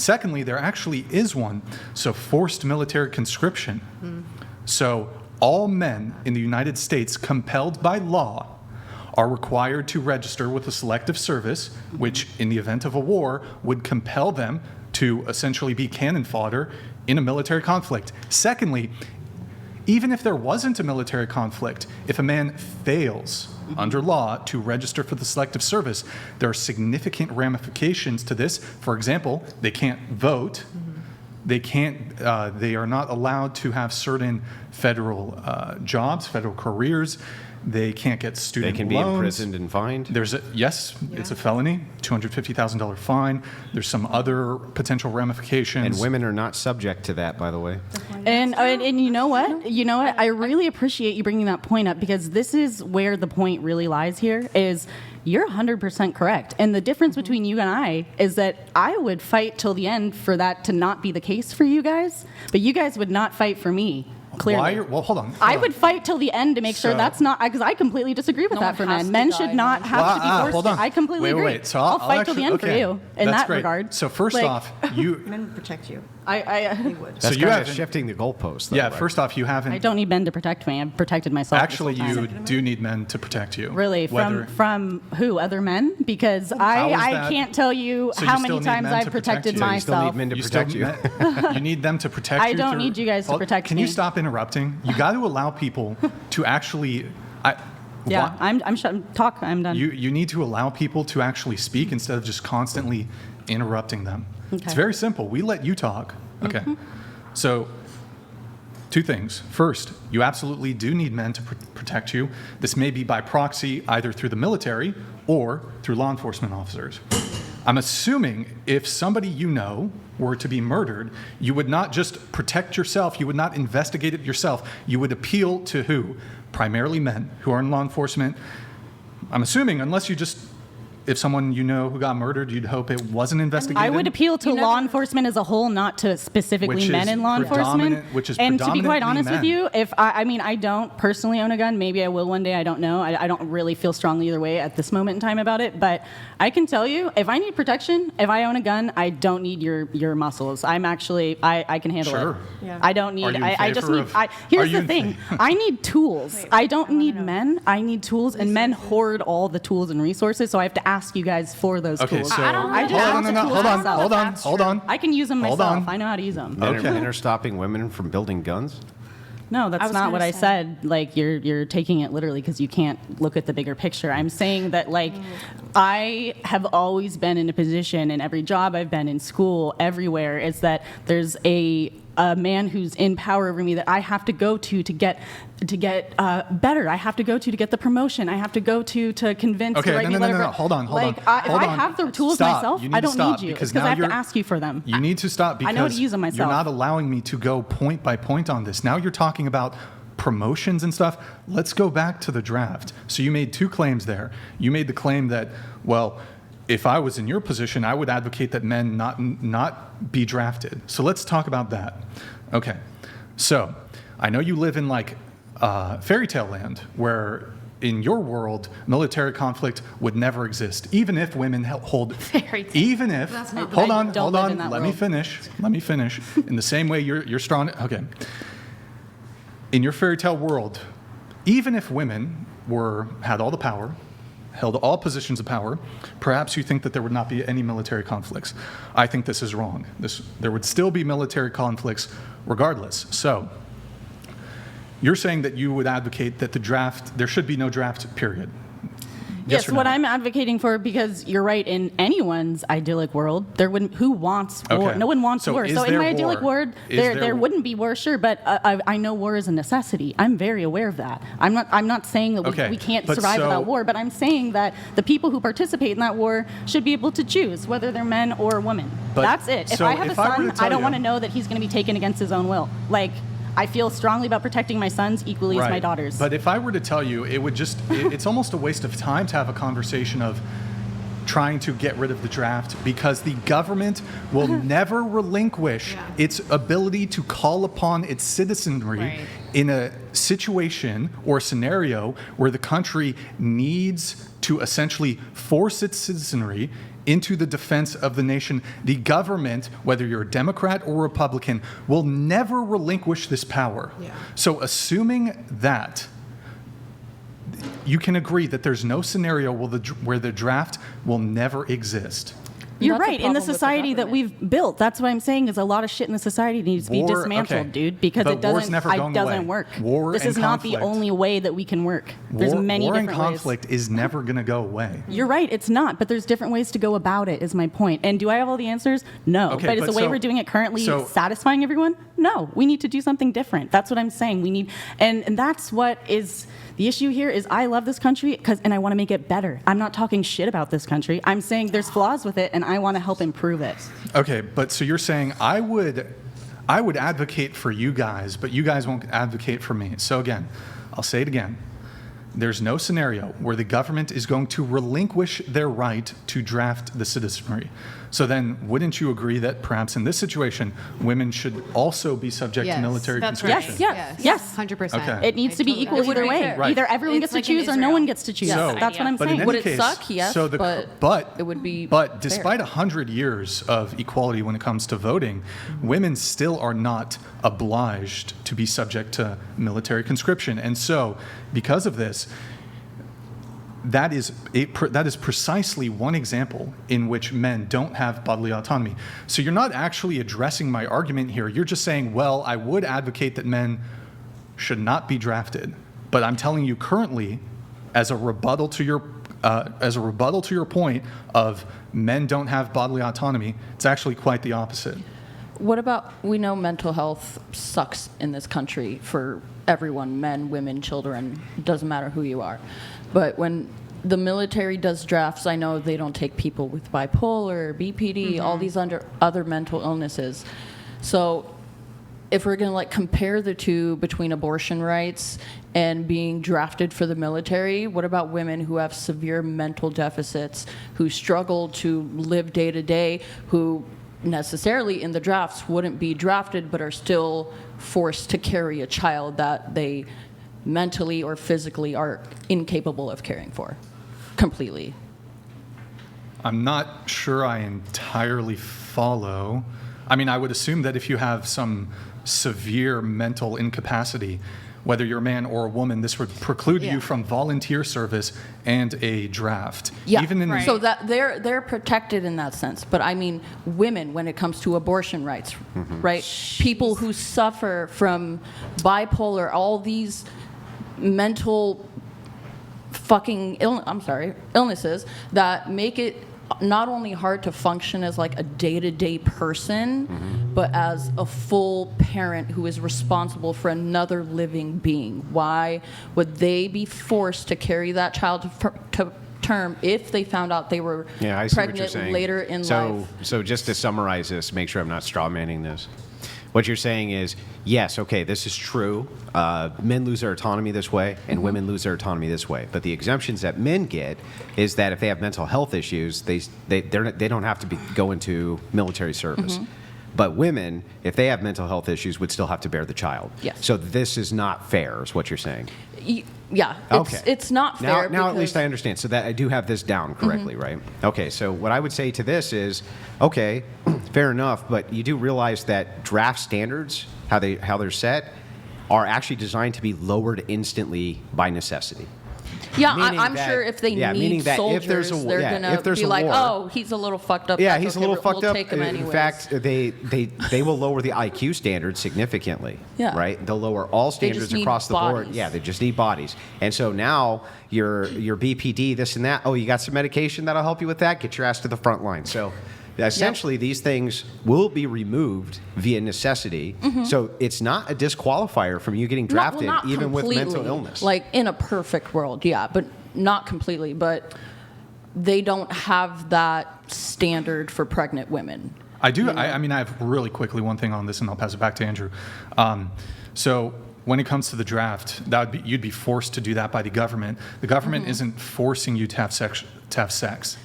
Secondly, there actually is one. So forced military conscription. So all men in the United States compelled by law are required to register with the Selective Service, which in the event of a war would compel them to essentially be cannon fodder in a military conflict. Secondly, even if there wasn't a military conflict, if a man fails under law to register for the Selective Service, there are significant ramifications to this. For example, they can't vote. They are not allowed to have certain federal jobs, federal careers. They can't get student loans. They can be imprisoned and fined? It's a felony, $250,000 fine. There's some other potential ramifications. And women are not subject to that, by the way. And you know what? I really appreciate you bringing that point up, because this is where the point really lies here, is you're 100% correct. And the difference between you and I is that I would fight till the end for that to not be the case for you guys, but you guys would not fight for me. Clearly. Well, hold on. I would fight till the end to make sure that's not, because I completely disagree with that for men. Men should not have to be forced. Hold on. I completely agree. Wait. So I'll fight till the end for you in that regard. So first off, Men would protect you. I would. That's kind of shifting the goalposts, though, right? First off, you haven't. I don't need men to protect me. I've protected myself. Actually, you do need men to protect you. Really? From who? Other men? Because I can't tell you how many times I've protected myself. You still need men to protect you. You need them to protect you. I don't need you guys to protect me. Can you stop interrupting? You got to allow people to actually. Yeah, I'm done. You need to allow people to actually speak instead of just constantly interrupting them. Okay. It's very simple. We let you talk. Okay. So, two things. First, you absolutely do need men to protect you. This may be by proxy, either through the military or through law enforcement officers. I'm assuming if somebody you know were to be murdered, you would not just protect yourself, you would not investigate it yourself, you would appeal to who? Primarily men who are in law enforcement. I'm assuming, unless you just, if someone you know who got murdered, you'd hope it wasn't investigated. I would appeal to law enforcement as a whole, not to specifically men in law enforcement. And to be quite honest with you, if I don't personally own a gun. Maybe I will one day. I don't know. I don't really feel strongly either way at this moment in time about it. But I can tell you, if I need protection, if I own a gun, I don't need your muscles. I'm actually, I can handle it. Yeah. I don't need, I just need, here's the thing. I need tools. I don't need men. I need tools, and men hoard all the tools and resources, so I have to ask you guys for those tools. So hold on. I can use them myself. I know how to use them. Men are stopping women from building guns? No, that's not what I said. Like, you're taking it literally because you can't look at the bigger picture. I'm saying that, like, I have always been in a position in every job I've been in, school, everywhere, is that there's a man who's in power over me that I have to go to get better. I have to go to get the promotion. I have to go to convince to write me a letter. No. Hold on. If I have the tools myself, I don't need you. Because I have to ask you for them. You need to stop because I know how to use them myself. You're not allowing me to go point by point on this. Now you're talking about promotions and stuff. Let's go back to the draft. So you made two claims there. You made the claim that, well, if I was in your position, I would advocate that men not be drafted. So let's talk about that. Okay. So I know you live in like fairy tale land where in your world, military conflict would never exist, even if women hold. Fairy tale. Even if. Hold on. Let me finish. In the same way you're strong. Okay. In your fairy tale world, even if women had all the power, held all positions of power, perhaps you think that there would not be any military conflicts. I think this is wrong. There would still be military conflicts regardless. So you're saying that you would advocate that there should be no draft period. Yes, what I'm advocating for, because you're right, in anyone's idyllic world, who wants war? Okay. No one wants So war. is So in there my idyllic war? world, there wouldn't be war, sure, but I know war is a necessity. I'm very aware of that. I'm not saying that we can't survive without war, but I'm saying that the people who participate in that war should be able to choose whether they're men or women. That's it. If I have a son, I don't want to know that he's going to be taken against his own will. Like, I feel strongly about protecting my sons equally as my daughters. But if I were to tell you, it's almost a waste of time to have a conversation of trying to get rid of the draft, because the government will never relinquish its ability to call upon its citizenry in a situation or scenario where the country needs to essentially force its citizenry into the defense of the nation. The government, whether you're a Democrat or Republican, will never relinquish this power. Yeah. So assuming that, you can agree that there's no scenario where the draft will never exist. You're That's a right. In the problem with the society that government. we've built, that's what I'm saying. Is a lot of shit in the society needs to be War- dismantled, okay. dude. Because But it war's doesn't. never It going doesn't away. work. War this and is not the conflict. only way that we can work. There's many war and different ways. conflict is never going to go away. You're right. It's not. But there's different ways to go about it. Is my point. And do I have all the answers? No. Okay, but is but the way so- we're doing it currently so- satisfying everyone? No. We need to do something different. That's what I'm saying. We need, and that's what is. The issue here is I love this country and I want to make it better. I'm not talking shit about this country. I'm saying there's flaws with it and I want to help improve it. Okay, but so you're saying I would advocate for you guys, but you guys won't advocate for me. So again, I'll say it again. There's no scenario where the government is going to relinquish their right to draft the citizenry. So then, wouldn't you agree that perhaps in this situation, women should also be subject to Yes, military that's conscription? Yes. 100%. Okay. It needs to be equal either way. Right. Either everyone It's gets like to in choose or no Israel. one gets to choose. So- That's what I'm But in saying. any Would it case, suck? Yes, so but it would be But fair. despite 100 years of equality when it comes to voting, women still are not obliged to be subject to military conscription. And so, because of this, that is precisely one example in which men don't have bodily autonomy. So you're not actually addressing my argument here. You're just saying, well, I would advocate that men should not be drafted. But I'm telling you currently, as a rebuttal to your point of men don't have bodily autonomy, it's actually quite the opposite. What about, we know mental health sucks in this country for everyone, men, women, children, doesn't matter who you are. But when the military does drafts, I know they don't take people with bipolar, BPD, all these other mental illnesses. So if we're going to compare the two between abortion rights and being drafted for the military, what about women who have severe mental deficits, who struggle to live day to day, who necessarily in the drafts wouldn't be drafted but are still forced to carry a child that they mentally or physically are incapable of caring for completely? I'm not sure I entirely follow. I mean, I would assume that if you have some severe mental incapacity, whether you're a man or a woman, this would preclude you from volunteer service and a draft. Yeah, Even in so that they're protected in that sense. But I mean, women, when it comes to abortion rights, right? People who suffer from bipolar, all these mental illnesses that make it not only hard to function as a day-to-day person, but as a full parent who is responsible for another living being. Why would they be forced to carry that child to term if they found out they were Yeah, I see what you're pregnant saying. later in life? So just to summarize this, make sure I'm not straw manning this. What you're saying is, yes, okay, this is true. Men lose their autonomy this way, and women lose their autonomy this way. But the exemptions that men get is that if they have mental health issues, they don't have to go into military service. But women, if they have mental health issues, would still have to bear the child. Yes. So this is not fair, is what you're saying. Yeah, it's not fair. Now at because- least I understand. So that I do have this down correctly, right? Okay, so what I would say to this is, okay, fair enough, but you do realize that draft standards, how they're set, are actually designed to be lowered instantly by necessity. Yeah, Meaning I'm that- sure if they yeah, meaning need that if soldiers, there's a war- they're yeah, gonna if there's be a like, war- oh, he's a little fucked up. Yeah, that's he's a okay, little fucked we'll up. Take him In anyways. fact, they will lower the IQ standards significantly. Yeah. Right. They'll lower all They standards just need across the board. bodies. Yeah, they just need bodies. And so now your BPD, this and that. Oh, you got some medication that'll help you with that. Get your ass to the front line. So. Essentially, these things will be removed via necessity. So it's not a disqualifier from you getting drafted, not even with mental completely. illness. Like in a perfect world, yeah, but not completely. But they don't have that standard for pregnant women. I do. I mean, I have really quickly one thing on this, and I'll pass it back to Andrew. So when it comes to the draft, you'd be forced to do that by the government. The government isn't forcing you to have sex.